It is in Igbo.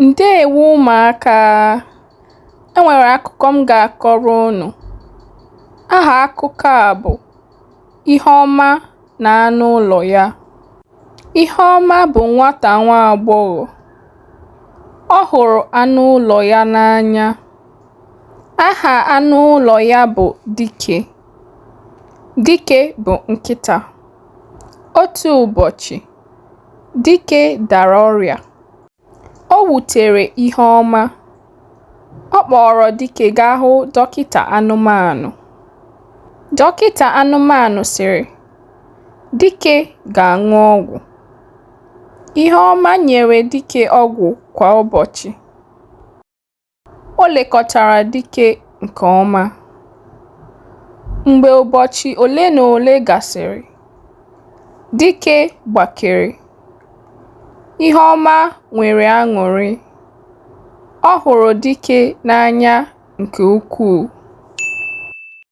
Ndeewo ụmụaka, enwere akụkọ m ga-akọrọ unu. Aha akụkọ a bụ Ihe ọma na anụ ụlọ ya. Ihe ọma bụ nwata nwa agbọghọ. Ọ hụrụ anụ ụlọ ya n'anya. Aha anụ ụlọ ya bụ Dike. Dike bụ nkịta. Otu ụbọchị, Dike dara ọrịa. O wutere Ihe ọma. Ọ kpọrọ Dike gaa hụ dọkịta anụmanụ. Dọkịta anụmanụ sịrị, Dike ga-aṅụ ọgwụ. Ihe ọma nyere Dike ọgwụ kwa ụbọchị. O lekọtara Dike nke ọma. Mgbe ụbọchị ole na ole gasịrị, Dike gbakere. Ihe ọma nwere aṅụrị. Ọ hụrụ Dike n'anya nke ukwuu.